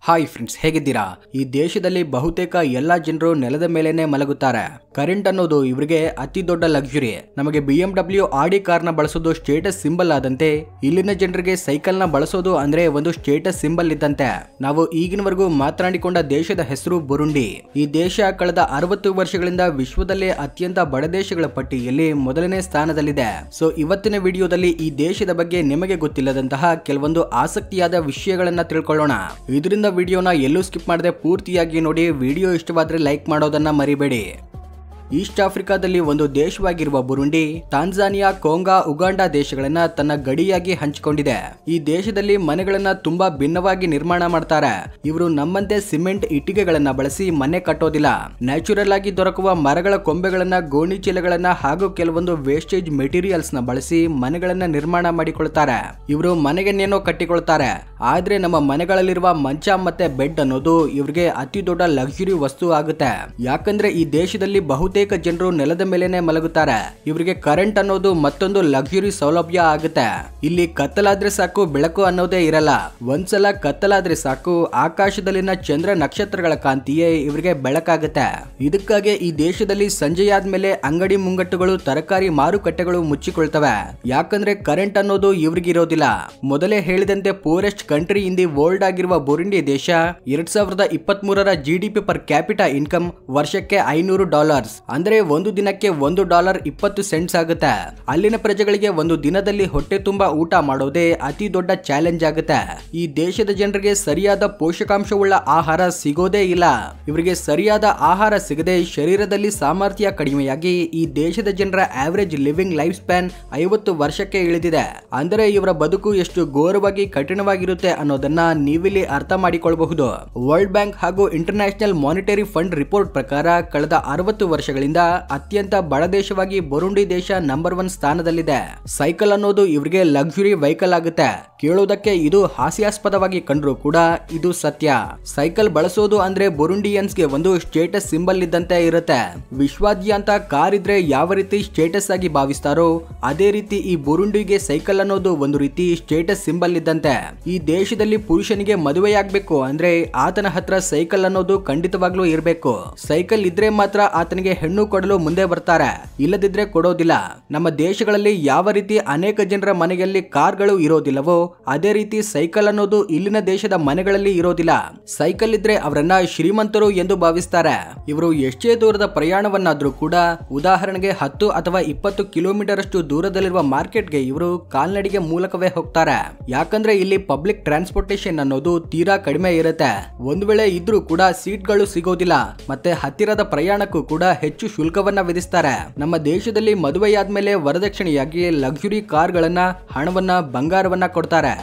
Hi friends, ಹೇಗಿದ್ದೀರಾ? ಈ ದೇಶದಲ್ಲಿ ಬಹುತೇಕ ಎಲ್ಲಾ ಜನರು ನೆಲದ ಮೇಲೇನೆ ಮಲಗುತ್ತಾರೆ. ಕರೆಂಟ್ ಅನ್ನೋದು ಇವರಿಗೆ ಅತಿ ದೊಡ್ಡ ಲಕ್ಸುರಿ. ನಮಗೆ BMW ಆಡಿ ಕಾರ್ನ ಬಳಸೋದು ಸ್ಟೇಟಸ್ ಸಿಂಬಲ್ ಆದಂತೆ ಇಲ್ಲಿನ ಜನರಿಗೆ ಸೈಕಲ್ ನ ಬಳಸೋದು ಅಂದ್ರೆ ಒಂದು ಸ್ಟೇಟಸ್ ಸಿಂಬಲ್ ಇದ್ದಂತೆ. ನಾವು ಈಗಿನವರೆಗೂ ಮಾತನಾಡಿಕೊಂಡ ದೇಶದ ಹೆಸರು ಬುರುಂಡಿ. ಈ ದೇಶ ಕಳೆದ 60 ವರ್ಷಗಳಿಂದ ವಿಶ್ವದಲ್ಲೇ ಅತ್ಯಂತ ಬಡ ದೇಶಗಳ ಪಟ್ಟಿಯಲ್ಲಿ ಮೊದಲನೇ ಸ್ಥಾನದಲ್ಲಿದೆ. ಸೊ ಇವತ್ತಿನ ವಿಡಿಯೋದಲ್ಲಿ ಈ ದೇಶದ ಬಗ್ಗೆ ನಿಮಗೆ ಗೊತ್ತಿಲ್ಲದಂತಹ ಕೆಲವೊಂದು ಆಸಕ್ತಿಯಾದ ವಿಷಯಗಳನ್ನ ತಿಳ್ಕೊಳ್ಳೋಣ. ಇದರಿಂದ ವಿಡಿಯೋನ ಎಲ್ಲೂ ಸ್ಕಿಪ್ ಮಾಡದೆ ಪೂರ್ತಿಯಾಗಿ ನೋಡಿ. ವಿಡಿಯೋ ಇಷ್ಟವಾದ್ರೆ ಲೈಕ್ ಮಾಡೋದನ್ನ ಮರಿಬೇಡಿ. ಈಸ್ಟ್ ಆಫ್ರಿಕಾದಲ್ಲಿ ಒಂದು ದೇಶವಾಗಿರುವ ಬುರುಂಡಿ ತಾಂಜಾನಿಯಾ, ಕೊಂಗಾ, ಉಗಾಂಡಾ ದೇಶಗಳನ್ನ ತನ್ನ ಗಡಿಯಾಗಿ ಹಂಚಿಕೊಂಡಿದೆ. ಈ ದೇಶದಲ್ಲಿ ಮನೆಗಳನ್ನ ತುಂಬಾ ಭಿನ್ನವಾಗಿ ನಿರ್ಮಾಣ ಮಾಡ್ತಾರೆ. ಇವರು ನಮ್ಮಂತೆ ಸಿಮೆಂಟ್ ಇಟ್ಟಿಗೆಗಳನ್ನ ಬಳಸಿ ಮನೆ ಕಟ್ಟೋದಿಲ್ಲ. ನ್ಯಾಚುರಲ್ ಆಗಿ ದೊರಕುವ ಮರಗಳ ಕೊಂಬೆಗಳನ್ನ, ಗೋಣಿ ಚೀಲಗಳನ್ನ ಹಾಗೂ ಕೆಲವೊಂದು ವೇಸ್ಟೇಜ್ ಮೆಟೀರಿಯಲ್ಸ್ ನ ಬಳಸಿ ಮನೆಗಳನ್ನ ನಿರ್ಮಾಣ ಮಾಡಿಕೊಳ್ತಾರೆ. ಇವರು ಮನೆಯನ್ನೇನೋ ಕಟ್ಟಿಕೊಳ್ತಾರೆ, ಆದ್ರೆ ನಮ್ಮ ಮನೆಗಳಲ್ಲಿರುವ ಮಂಚ ಮತ್ತೆ ಬೆಡ್ ಅನ್ನೋದು ಇವ್ರಿಗೆ ಅತಿ ದೊಡ್ಡ ಲಕ್ಸುರಿ ವಸ್ತು ಆಗುತ್ತೆ. ಯಾಕಂದ್ರೆ ಈ ದೇಶದಲ್ಲಿ ಬಹುತೇಕ ಜನರು ನೆಲದ ಮೇಲೇನೆ ಮಲಗುತ್ತಾರೆ. ಇವರಿಗೆ ಕರೆಂಟ್ ಅನ್ನೋದು ಮತ್ತೊಂದು ಲಕ್ಸುರಿ ಸೌಲಭ್ಯ ಆಗುತ್ತೆ. ಇಲ್ಲಿ ಕತ್ತಲಾದ್ರೆ ಸಾಕು, ಬೆಳಕು ಅನ್ನೋದೇ ಇರಲ್ಲ. ಒಂದ್ಸಲ ಕತ್ತಲಾದ್ರೆ ಸಾಕು, ಆಕಾಶದಲ್ಲಿನ ಚಂದ್ರ ನಕ್ಷತ್ರಗಳ ಕಾಂತಿಯೇ ಇವರಿಗೆ ಬೆಳಕಾಗುತ್ತೆ. ಇದಕ್ಕಾಗಿ ಈ ದೇಶದಲ್ಲಿ ಸಂಜೆಯಾದ್ಮೇಲೆ ಅಂಗಡಿ ಮುಂಗಟ್ಟುಗಳು, ತರಕಾರಿ ಮಾರುಕಟ್ಟೆಗಳು ಮುಚ್ಚಿಕೊಳ್ತವೆ. ಯಾಕಂದ್ರೆ ಕರೆಂಟ್ ಅನ್ನೋದು ಇವ್ರಿಗಿರೋದಿಲ್ಲ. ಮೊದಲೇ ಹೇಳಿದಂತೆ poorest country in the world ಆಗಿರುವ ಬುರುಂಡಿ ದೇಶ 2023ರ GDP ಪರ್ ಕ್ಯಾಪಿಟಾ ಇನ್ಕಮ್ ವರ್ಷಕ್ಕೆ $500. ಅಂದ್ರೆ ಒಂದು ದಿನಕ್ಕೆ $1 20 ಸೆಂಟ್ಸ್ ಆಗುತ್ತೆ. ಅಲ್ಲಿನ ಪ್ರಜೆಗಳಿಗೆ ಒಂದು ದಿನದಲ್ಲಿ ಹೊಟ್ಟೆ ತುಂಬಾ ಊಟ ಮಾಡೋದೇ ಅತಿ ದೊಡ್ಡ ಚಾಲೆಂಜ್ ಆಗುತ್ತೆ. ಈ ದೇಶದ ಜನರಿಗೆ ಸರಿಯಾದ ಪೋಷಕಾಂಶವುಳ್ಳ ಆಹಾರ ಸಿಗೋದೇ ಇಲ್ಲ. ಇವರಿಗೆ ಸರಿಯಾದ ಆಹಾರ ಸಿಗದೆ ಶರೀರದಲ್ಲಿ ಸಾಮರ್ಥ್ಯ ಕಡಿಮೆಯಾಗಿ ಈ ದೇಶದ ಜನರ ಆವರೇಜ್ ಲಿವಿಂಗ್ ಲೈಫ್ ಸ್ಪ್ಯಾನ್ 50 ವರ್ಷಕ್ಕೆ ಇಳಿದಿದೆ. ಅಂದರೆ ಇವರ ಬದುಕು ಎಷ್ಟು ಘೋರವಾಗಿ ಕಠಿಣವಾಗಿರುತ್ತೆ ಅನ್ನೋದನ್ನ ನೀವಿಲ್ಲಿ ಅರ್ಥ ಮಾಡಿಕೊಳ್ಳಬಹುದು. ವರ್ಲ್ಡ್ ಬ್ಯಾಂಕ್ ಹಾಗೂ ಇಂಟರ್ನ್ಯಾಷನಲ್ ಮಾನಿಟರಿ ಫಂಡ್ ರಿಪೋರ್ಟ್ ಪ್ರಕಾರ ಕಳೆದ 60 ವರ್ಷಗಳಿಂದ ಅತ್ಯಂತ ಬಡ ದೇಶವಾಗಿ ಬುರುಂಡಿ ದೇಶ ನಂಬರ್ 1 ಸ್ಥಾನದಲ್ಲಿದೆ. ಸೈಕಲ್ ಅನ್ನೋದು ಇವರಿಗೆ ಲಕ್ಸುರಿ ವೆಹಿಕಲ್ ಆಗುತ್ತೆ. ಕೇಳೋದಕ್ಕೆ ಇದು ಹಾಸ್ಯಾಸ್ಪದವಾಗಿ ಕಂಡ್ರೂ ಕೂಡ ಇದು ಸತ್ಯ. ಸೈಕಲ್ ಬಳಸೋದು ಅಂದ್ರೆ ಬುರುಂಡಿಯನ್ಸ್ಗೆ ಒಂದು ಸ್ಟೇಟಸ್ ಸಿಂಬಲ್ ಇದ್ದಂತೆ ಇರುತ್ತೆ. ವಿಶ್ವಾದ್ಯಂತ ಕಾರ್ ಇದ್ರೆ ಯಾವ ರೀತಿ ಸ್ಟೇಟಸ್ ಆಗಿ ಭಾವಿಸ್ತಾರೋ ಅದೇ ರೀತಿ ಈ ಬುರುಂಡಿಗೆ ಸೈಕಲ್ ಅನ್ನೋದು ಒಂದು ರೀತಿ ಸ್ಟೇಟಸ್ ಸಿಂಬಲ್ ಇದ್ದಂತೆ. ಈ ದೇಶದಲ್ಲಿ ಪುರುಷನಿಗೆ ಮದುವೆಯಾಗಬೇಕು ಅಂದ್ರೆ ಆತನ ಹತ್ರ ಸೈಕಲ್ ಅನ್ನೋದು ಖಂಡಿತವಾಗ್ಲೂ ಇರಬೇಕು. ಸೈಕಲ್ ಇದ್ರೆ ಮಾತ್ರ ಆತನಿಗೆ ಹೆಣ್ಣು ಕೊಡಲು ಮುಂದೆ ಬರ್ತಾರೆ, ಇಲ್ಲದಿದ್ರೆ ಕೊಡೋದಿಲ್ಲ. ನಮ್ಮ ದೇಶಗಳಲ್ಲಿ ಯಾವ ರೀತಿ ಅನೇಕ ಜನರ ಮನೆಯಲ್ಲಿ ಕಾರ್ಗಳು ಇರೋದಿಲ್ಲವೋ ಅದೇ ರೀತಿ ಸೈಕಲ್ ಅನ್ನೋದು ಇಲ್ಲಿನ ದೇಶದ ಮನೆಗಳಲ್ಲಿ ಇರೋದಿಲ್ಲ. ಸೈಕಲ್ ಇದ್ರೆ ಅವರನ್ನ ಶ್ರೀಮಂತರು ಎಂದು ಭಾವಿಸ್ತಾರೆ. ಇವರು ಎಷ್ಟೇ ದೂರದ ಪ್ರಯಾಣವನ್ನಾದ್ರೂ ಕೂಡ, ಉದಾಹರಣೆಗೆ 10 ಅಥವಾ 20 ಕಿಲೋಮೀಟರ್ ಅಷ್ಟು ದೂರದಲ್ಲಿರುವ ಮಾರ್ಕೆಟ್ಗೆ ಇವರು ಕಾಲ್ನಡಿಗೆ ಮೂಲಕವೇ ಹೋಗ್ತಾರೆ. ಯಾಕಂದ್ರೆ ಇಲ್ಲಿ ಪಬ್ಲಿಕ್ ಟ್ರಾನ್ಸ್ಪೋರ್ಟೇಶನ್ ಅನ್ನೋದು ತೀರಾ ಕಡಿಮೆ ಇರುತ್ತೆ. ಒಂದು ವೇಳೆ ಇದ್ರೂ ಕೂಡ ಸೀಟ್ಗಳು ಸಿಗೋದಿಲ್ಲ. ಮತ್ತೆ ಹತ್ತಿರದ ಪ್ರಯಾಣಕ್ಕೂ ಕೂಡ ಹೆಚ್ಚು ಶುಲ್ಕವನ್ನ ವಿಧಿಸ್ತಾರೆ. ನಮ್ಮ ದೇಶದಲ್ಲಿ ಮದುವೆಯಾದ್ಮೇಲೆ ವರದಕ್ಷಿಣೆಯಾಗಿ ಲಕ್ಸುರಿ ಕಾರ್ಗಳನ್ನ, ಹಣವನ್ನ, ಬಂಗಾರವನ್ನ ಕೊಡ್ತಾರೆ.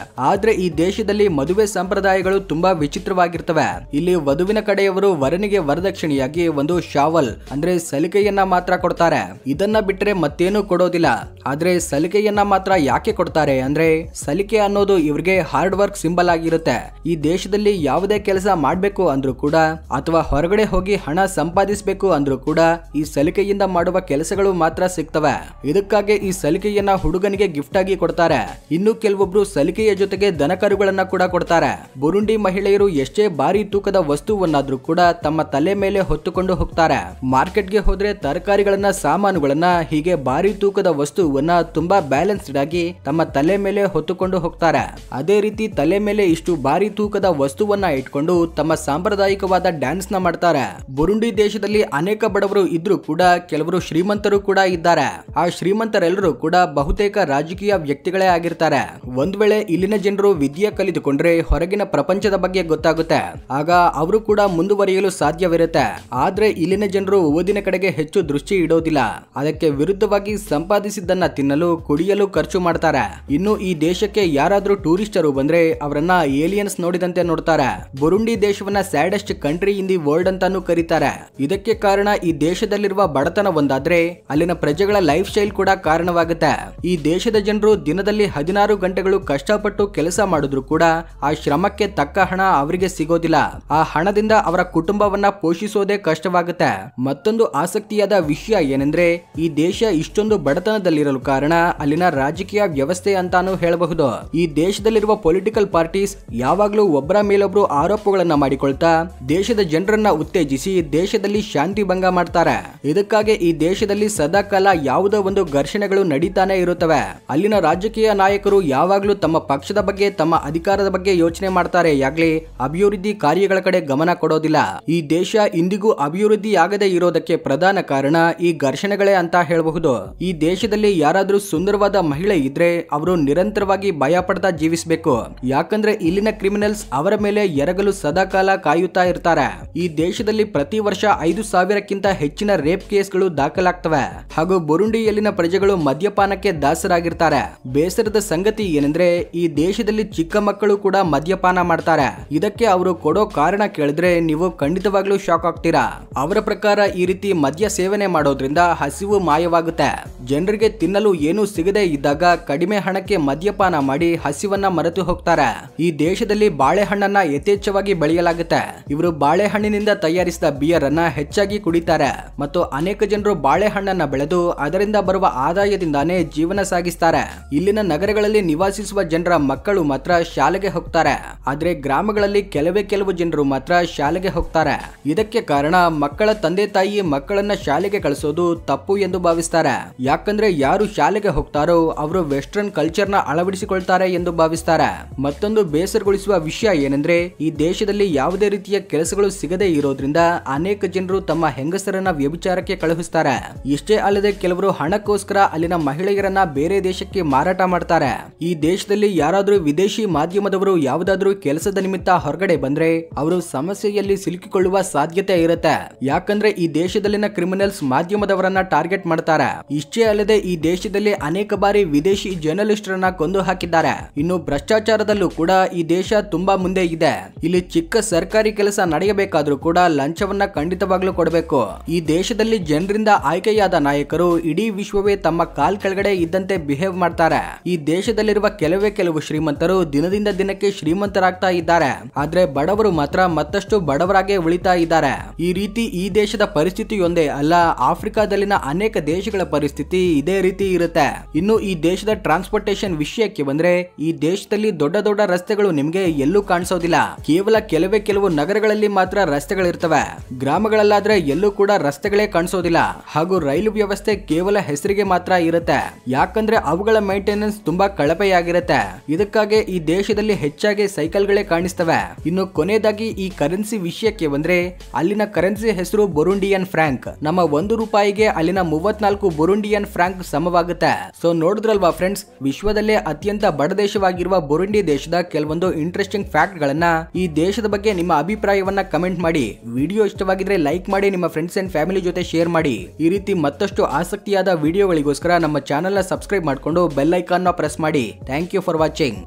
ಆದ್ರೆ ಈ ದೇಶದಲ್ಲಿ ಮದುವೆ ಸಂಪ್ರದಾಯಗಳು ತುಂಬಾ ವಿಚಿತ್ರವಾಗಿರ್ತವೆ. ಇಲ್ಲಿ ವಧುವಿನ ಕಡೆಯವರು ವರನಿಗೆ ವರದಕ್ಷಿಣೆಯಾಗಿ ಒಂದು ಶಾವಲ್ ಅಂದ್ರೆ ಸಲಿಕೆಯನ್ನ ಮಾತ್ರ ಕೊಡ್ತಾರೆ. ಇದನ್ನ ಬಿಟ್ಟರೆ ಮತ್ತೇನು ಕೊಡೋದಿಲ್ಲ. ಆದ್ರೆ ಸಲಿಕೆಯನ್ನ ಮಾತ್ರ ಯಾಕೆ ಕೊಡ್ತಾರೆ ಅಂದ್ರೆ ಸಲಿಕೆ ಅನ್ನೋದು ಇವರಿಗೆ ಹಾರ್ಡ್ ವರ್ಕ್ ಸಿಂಬಲ್ ಆಗಿರುತ್ತೆ. ಈ ದೇಶದಲ್ಲಿ ಯಾವುದೇ ಕೆಲಸ ಮಾಡ್ಬೇಕು ಅಂದ್ರೂ ಕೂಡ ಅಥವಾ ಹೊರಗಡೆ ಹೋಗಿ ಹಣ ಸಂಪಾದಿಸಬೇಕು ಅಂದ್ರೂ ಕೂಡ ಈ ಸಲಿಕೆಯಿಂದ ಮಾಡುವ ಕೆಲಸಗಳು ಮಾತ್ರ ಸಿಗ್ತವೆ. ಇದಕ್ಕಾಗಿ ಈ ಸಲಿಕೆಯನ್ನ ಹುಡುಗನಿಗೆ ಗಿಫ್ಟ್ ಆಗಿ ಕೊಡ್ತಾರೆ. ಇನ್ನು ಕೆಲವೊಬ್ರು ಸಲಿಕೆಯ ಜೊತೆಗೆ ದನಕರುಗಳನ್ನ ಕೂಡ ಕೊಡ್ತಾರೆ. ಬುರುಂಡಿ ಮಹಿಳೆಯರು ಎಷ್ಟೇ ಭಾರಿ ತೂಕದ ವಸ್ತುವನ್ನಾದ್ರೂ ಕೂಡ ತಮ್ಮ ತಲೆ ಮೇಲೆ ಹೊತ್ತುಕೊಂಡು ಹೋಗ್ತಾರೆ. ಮಾರ್ಕೆಟ್ಗೆ ಹೋದ್ರೆ ತರಕಾರಿಗಳನ್ನ, ಸಾಮಾನುಗಳನ್ನ, ಹೀಗೆ ಭಾರಿ ತೂಕದ ವಸ್ತುವನ್ನ ತುಂಬಾ ಬ್ಯಾಲೆನ್ಸ್ಡ್ ಆಗಿ ತಮ್ಮ ತಲೆ ಮೇಲೆ ಹೊತ್ತುಕೊಂಡು ಹೋಗ್ತಾರೆ. ಅದೇ ರೀತಿ ತಲೆ ಮೇಲೆ ಇಷ್ಟು ಭಾರಿ ತೂಕದ ವಸ್ತುವನ್ನ ಇಟ್ಕೊಂಡು ತಮ್ಮ ಸಾಂಪ್ರದಾಯಿಕವಾದ ಡ್ಯಾನ್ಸ್ ನ ಮಾಡ್ತಾರೆ. ಬುರುಂಡಿ ದೇಶದಲ್ಲಿ ಅನೇಕ ಬಡವರು ಇದ್ರೂ ಕೂಡ ಕೆಲವರು ಶ್ರೀಮಂತರು ಕೂಡ ಇದ್ದಾರೆ. ಆ ಶ್ರೀಮಂತರೆಲ್ಲರೂ ಕೂಡ ಬಹುತೇಕ ರಾಜಕೀಯ ವ್ಯಕ್ತಿಗಳೇ ಆಗಿರ್ತಾರೆ. ಒಂದ್ ವೇಳೆ ಇಲ್ಲಿನ ಜನರು ವಿದ್ಯೆ ಕಲಿತುಕೊಂಡ್ರೆ ಹೊರಗಿನ ಪ್ರಪಂಚದ ಬಗ್ಗೆ ಗೊತ್ತಾಗುತ್ತೆ. ಆಗ ಅವರು ಕೂಡ ಮುಂದುವರಿಯಲು ಸಾಧ್ಯವಿರುತ್ತೆ. ಆದ್ರೆ ಇಲ್ಲಿನ ಜನರು ಓದಿನ ಕಡೆಗೆ ಹೆಚ್ಚು ದೃಷ್ಟಿ ಇಡೋದಿಲ್ಲ. ಅದಕ್ಕೆ ವಿರುದ್ಧವಾಗಿ ಸಂಪಾದಿಸಿದ್ದನ್ನ ತಿನ್ನಲು, ಕುಡಿಯಲು ಖರ್ಚು ಮಾಡ್ತಾರೆ. ಇನ್ನು ಈ ದೇಶಕ್ಕೆ ಯಾರಾದ್ರೂ ಟೂರಿಸ್ಟರು ಬಂದ್ರೆ ಅವರನ್ನ ಏಲಿಯನ್ಸ್ ನೋಡಿದಂತೆ ನೋಡ್ತಾರೆ. ಬುರುಂಡಿ ದೇಶವನ್ನ saddest country in the world ಅಂತಾನು ಕರೀತಾರೆ. ಇದಕ್ಕೆ ಕಾರಣ ಈ ದೇಶ ದೇಶದಲ್ಲಿರುವ ಬಡತನ ಒಂದಾದ್ರೆ ಅಲ್ಲಿನ ಪ್ರಜೆಗಳ ಲೈಫ್ ಸ್ಟೈಲ್ ಕೂಡ ಕಾರಣವಾಗುತ್ತೆ. ಈ ದೇಶದ ಜನರು ದಿನದಲ್ಲಿ 16 ಗಂಟೆಗಳು ಕಷ್ಟಪಟ್ಟು ಕೆಲಸ ಮಾಡಿದ್ರು ಕೂಡ ಆ ಶ್ರಮಕ್ಕೆ ತಕ್ಕ ಹಣ ಅವರಿಗೆ ಸಿಗೋದಿಲ್ಲ. ಆ ಹಣದಿಂದ ಅವರ ಕುಟುಂಬವನ್ನ ಪೋಷಿಸೋದೇ ಕಷ್ಟವಾಗುತ್ತೆ. ಮತ್ತೊಂದು ಆಸಕ್ತಿಯಾದ ವಿಷಯ ಏನೆಂದ್ರೆ ಈ ದೇಶ ಇಷ್ಟೊಂದು ಬಡತನದಲ್ಲಿರಲು ಕಾರಣ ಅಲ್ಲಿನ ರಾಜಕೀಯ ವ್ಯವಸ್ಥೆ ಅಂತಾನೂ ಹೇಳಬಹುದು. ಈ ದೇಶದಲ್ಲಿರುವ ಪೊಲಿಟಿಕಲ್ ಪಾರ್ಟೀಸ್ ಯಾವಾಗ್ಲೂ ಒಬ್ಬರ ಮೇಲೊಬ್ರು ಆರೋಪಗಳನ್ನ ಮಾಡಿಕೊಳ್ತಾ ದೇಶದ ಜನರನ್ನ ಉತ್ತೇಜಿಸಿ ದೇಶದಲ್ಲಿ ಶಾಂತಿ ಭಂಗ ಮಾಡ್ತಾರೆ. ಇದಕ್ಕಾಗಿ ಈ ದೇಶದಲ್ಲಿ ಸದಾಕಾಲ ಯಾವುದೋ ಒಂದು ಘರ್ಷಣೆಗಳು ನಡೀತಾನೆ ಇರುತ್ತವೆ. ಅಲ್ಲಿನ ರಾಜಕೀಯ ನಾಯಕರು ಯಾವಾಗ್ಲೂ ತಮ್ಮ ಪಕ್ಷದ ಬಗ್ಗೆ ತಮ್ಮ ಅಧಿಕಾರದ ಬಗ್ಗೆ ಯೋಚನೆ ಮಾಡ್ತಾರೆ, ಯಾಗ್ಲಿ ಅಭಿವೃದ್ಧಿ ಕಾರ್ಯಗಳ ಕಡೆ ಗಮನ ಕೊಡೋದಿಲ್ಲ. ಈ ದೇಶ ಇಂದಿಗೂ ಅಭಿವೃದ್ಧಿ ಆಗದೆ ಇರೋದಕ್ಕೆ ಪ್ರಧಾನ ಕಾರಣ ಈ ಘರ್ಷಣೆಗಳೇ ಅಂತ ಹೇಳಬಹುದು. ಈ ದೇಶದಲ್ಲಿ ಯಾರಾದ್ರೂ ಸುಂದರವಾದ ಮಹಿಳೆ ಇದ್ರೆ ಅವರು ನಿರಂತರವಾಗಿ ಭಯ ಪಡ್ತಾ ಜೀವಿಸಬೇಕು, ಯಾಕಂದ್ರೆ ಇಲ್ಲಿನ ಕ್ರಿಮಿನಲ್ಸ್ ಅವರ ಮೇಲೆ ಎರಗಲು ಸದಾಕಾಲ ಕಾಯುತ್ತಾ ಇರ್ತಾರೆ. ಈ ದೇಶದಲ್ಲಿ ಪ್ರತಿ ವರ್ಷ 5,000ಕ್ಕಿಂತ ಹೆಚ್ಚಿನ ರೇಪ್ ಕೇಸ್ಗಳು ದಾಖಲಾಗ್ತವೆ. ಹಾಗೂ ಬುರುಂಡಿಯಲ್ಲಿನ ಪ್ರಜೆಗಳು ಮದ್ಯಪಾನಕ್ಕೆ ದಾಸರಾಗಿರ್ತಾರೆ. ಬೇಸರದ ಸಂಗತಿ ಏನೆಂದ್ರೆ ಈ ದೇಶದಲ್ಲಿ ಚಿಕ್ಕ ಮಕ್ಕಳು ಕೂಡ ಮದ್ಯಪಾನ ಮಾಡ್ತಾರೆ. ಇದಕ್ಕೆ ಅವರು ಕೊಡೋ ಕಾರಣ ಕೇಳಿದ್ರೆ ನೀವು ಖಂಡಿತವಾಗ್ಲೂ ಶಾಕ್ ಆಗ್ತೀರಾ. ಅವರ ಪ್ರಕಾರ ಈ ರೀತಿ ಮದ್ಯ ಸೇವನೆ ಮಾಡೋದ್ರಿಂದ ಹಸಿವು ಮಾಯವಾಗುತ್ತೆ. ಜನರಿಗೆ ತಿನ್ನಲು ಏನೂ ಸಿಗದೆ ಇದ್ದಾಗ ಕಡಿಮೆ ಹಣಕ್ಕೆ ಮದ್ಯಪಾನ ಮಾಡಿ ಹಸಿವನ್ನ ಮರೆತು ಹೋಗ್ತಾರೆ. ಈ ದೇಶದಲ್ಲಿ ಬಾಳೆಹಣ್ಣನ್ನ ಯಥೇಚ್ಛವಾಗಿ ಬೆಳೆಯಲಾಗುತ್ತೆ. ಇವರು ಬಾಳೆಹಣ್ಣಿನಿಂದ ತಯಾರಿಸಿದ ಬಿಯರ್ ಅನ್ನ ಹೆಚ್ಚಾಗಿ ಕುಡಿತಾರೆ ಮತ್ತು ಅನೇಕ ಜನರು ಬಾಳೆಹಣ್ಣನ್ನ ಬೆಳೆದು ಅದರಿಂದ ಬರುವ ಆದಾಯದಿಂದಾನೇ ಜೀವನ ಸಾಗಿಸ್ತಾರೆ. ಇಲ್ಲಿನ ನಗರಗಳಲ್ಲಿ ನಿವಾಸಿಸುವ ಜನರ ಮಕ್ಕಳು ಮಾತ್ರ ಶಾಲೆಗೆ ಹೋಗ್ತಾರೆ, ಆದ್ರೆ ಗ್ರಾಮಗಳಲ್ಲಿ ಕೆಲವು ಜನರು ಮಾತ್ರ ಶಾಲೆಗೆ ಹೋಗ್ತಾರೆ. ಇದಕ್ಕೆ ಕಾರಣ ಮಕ್ಕಳ ತಂದೆ ತಾಯಿ ಮಕ್ಕಳನ್ನ ಶಾಲೆಗೆ ಕಳಿಸೋದು ತಪ್ಪು ಎಂದು ಭಾವಿಸ್ತಾರೆ. ಯಾಕಂದ್ರೆ ಯಾರು ಶಾಲೆಗೆ ಹೋಗ್ತಾರೋ ಅವರು ವೆಸ್ಟರ್ನ್ ಕಲ್ಚರ್ ನ ಅಳವಡಿಸಿಕೊಳ್ತಾರೆ ಎಂದು ಭಾವಿಸ್ತಾರೆ. ಮತ್ತೊಂದು ಬೇಸರಗೊಳಿಸುವ ವಿಷಯ ಏನೆಂದ್ರೆ ಈ ದೇಶದಲ್ಲಿ ಯಾವುದೇ ರೀತಿಯ ಕೆಲಸಗಳು ಸಿಗದೆ ಇರೋದ್ರಿಂದ ಅನೇಕ ಜನರು ತಮ್ಮ ಹೆಂಗಸರನ್ನ ವ್ಯಭಿಚಾರಕ್ಕೆ ಕಳುಹಿಸ್ತಾರೆ. ಇಷ್ಟೇ ಅಲ್ಲದೆ ಕೆಲವರು ಹಣಕ್ಕೋಸ್ಕರ ಅಲ್ಲಿನ ಮಹಿಳೆಯರನ್ನ ಬೇರೆ ದೇಶಕ್ಕೆ ಮಾರಾಟ ಮಾಡ್ತಾರೆ. ಈ ದೇಶದಲ್ಲಿ ಯಾರಾದ್ರೂ ವಿದೇಶಿ ಮಾಧ್ಯಮದವರು ಯಾವುದಾದ್ರೂ ಕೆಲಸದ ನಿಮಿತ್ತ ಹೊರಗಡೆ ಬಂದ್ರೆ ಅವರು ಸಮಸ್ಯೆಯಲ್ಲಿ ಸಿಲುಕಿಕೊಳ್ಳುವ ಸಾಧ್ಯತೆ ಇರುತ್ತೆ. ಯಾಕಂದ್ರೆ ಈ ದೇಶದಲ್ಲಿನ ಕ್ರಿಮಿನಲ್ಸ್ ಮಾಧ್ಯಮದವರನ್ನ ಟಾರ್ಗೆಟ್ ಮಾಡ್ತಾರೆ. ಇಷ್ಟೇ ಅಲ್ಲದೆ ಈ ದೇಶದಲ್ಲಿ ಅನೇಕ ಬಾರಿ ವಿದೇಶಿ ಜರ್ನಲಿಸ್ಟರನ್ನ ಕೊಂದು ಹಾಕಿದ್ದಾರೆ. ಇನ್ನು ಭ್ರಷ್ಟಾಚಾರದಲ್ಲೂ ಕೂಡ ಈ ದೇಶ ತುಂಬಾ ಮುಂದೆ ಇದೆ. ಇಲ್ಲಿ ಚಿಕ್ಕ ಸರ್ಕಾರಿ ಕೆಲಸ ನಡೆಯಬೇಕಾದ್ರೂ ಕೂಡ ಲಂಚವನ್ನ ಖಂಡಿತವಾಗ್ಲೂ ಕೊಡಬೇಕು. ಈ ದೇಶದಲ್ಲಿ ಜನರಿಂದ ಆಯ್ಕೆಯಾದ ನಾಯಕರು ಇಡೀ ವಿಶ್ವವೇ ತಮ್ಮ ಕಾಲ್ ಕೆಳಗಡೆ ಇದ್ದಂತೆ ಬಿಹೇವ್ ಮಾಡ್ತಾರೆ. ಈ ದೇಶದಲ್ಲಿರುವ ಕೆಲವು ಶ್ರೀಮಂತರು ದಿನದಿಂದ ದಿನಕ್ಕೆ ಶ್ರೀಮಂತರಾಗ್ತಾ ಇದ್ದಾರೆ, ಆದ್ರೆ ಬಡವರು ಮಾತ್ರ ಮತ್ತಷ್ಟು ಬಡವರಾಗೆ ಉಳಿತಾ ಇದ್ದಾರೆ. ಈ ರೀತಿ ಈ ದೇಶದ ಪರಿಸ್ಥಿತಿಯೊಂದೇ ಅಲ್ಲ, ಆಫ್ರಿಕಾದಲ್ಲಿನ ಅನೇಕ ದೇಶಗಳ ಪರಿಸ್ಥಿತಿ ಇದೇ ರೀತಿ ಇರುತ್ತೆ. ಇನ್ನು ಈ ದೇಶದ ಟ್ರಾನ್ಸ್ಪೋರ್ಟೇಶನ್ ವಿಷಯಕ್ಕೆ ಬಂದ್ರೆ ಈ ದೇಶದಲ್ಲಿ ದೊಡ್ಡ ದೊಡ್ಡ ರಸ್ತೆಗಳು ನಿಮ್ಗೆ ಎಲ್ಲೂ ಕಾಣಿಸೋದಿಲ್ಲ. ಕೇವಲ ಕೆಲವು ನಗರಗಳಲ್ಲಿ ಮಾತ್ರ ರಸ್ತೆಗಳಿರ್ತವೆ. ಗ್ರಾಮಗಳಲ್ಲಾದ್ರೆ ಎಲ್ಲೂ ಕೂಡ ರಸ್ತೆಗಳೇ ಕಾಣಿಸೋದಿಲ್ಲ. ಹಾಗೂ ರೈಲು ವ್ಯವಸ್ಥೆ ಕೇವಲ ಹೆಸರಿಗೆ ಮಾತ್ರ ಇರುತ್ತೆ, ಯಾಕಂದ್ರೆ ಅವುಗಳ ಮೇಂಟೆನೆನ್ಸ್ ತುಂಬಾ ಕಳಪೆಯಾಗಿರುತ್ತೆ. ಇದಕ್ಕಾಗಿ ಈ ದೇಶದಲ್ಲಿ ಹೆಚ್ಚಾಗಿ ಸೈಕಲ್ಗಳೇ ಕಾಣಿಸ್ತವೆ. ಇನ್ನು ಕೊನೆಯದಾಗಿ ಈ ಕರೆನ್ಸಿ ವಿಷಯಕ್ಕೆ ಬಂದ್ರೆ ಅಲ್ಲಿನ ಕರೆನ್ಸಿ ಹೆಸರು ಬುರುಂಡಿಯನ್ ಫ್ರಾಂಕ್. ನಮ್ಮ 1 ರೂಪಾಯಿಗೆ ಅಲ್ಲಿನ 34 ಬುರುಂಡಿಯನ್ ಫ್ರಾಂಕ್ ಸಮವಾಗುತ್ತೆ. ಸೊ ನೋಡಿದ್ರಲ್ವಾ ಫ್ರೆಂಡ್ಸ್, ವಿಶ್ವದಲ್ಲೇ ಅತ್ಯಂತ ಬಡ ದೇಶವಾಗಿರುವ ಬುರುಂಡಿ ದೇಶದ ಕೆಲವೊಂದು ಇಂಟ್ರೆಸ್ಟಿಂಗ್ ಫ್ಯಾಕ್ಟ್ ಗಳನ್ನ, ಈ ದೇಶದ ಬಗ್ಗೆ ನಿಮ್ಮ ಅಭಿಪ್ರಾಯವನ್ನ ಕಮೆಂಟ್ ಮಾಡಿ. ವಿಡಿಯೋ ಇಷ್ಟವಾಗಿದ್ರೆ ಲೈಕ್ ಮಾಡಿ, ನಿಮ್ಮ ಫ್ರೆಂಡ್ಸ್ ಅಂಡ್ ಫ್ಯಾಮಿಲಿ ಜೊತೆ ಶೇರ್ ಮಾಡಿ. ಈ ರೀತಿ ಮತ್ತಷ್ಟು ಆಸಕ್ತಿಯಾದ ವಿಡಿಯೋಗಳಿಗೋಸ್ಕರ ನಮ್ಮ ಚಾನೆಲ್ ನ ಸಬ್ಸ್ಕ್ರೈಬ್ ಮಾಡಿಕೊಂಡು ಬೆಲ್ ಐಕಾನ್ ನ ಪ್ರೆಸ್ ಮಾಡಿ. Thank you for watching.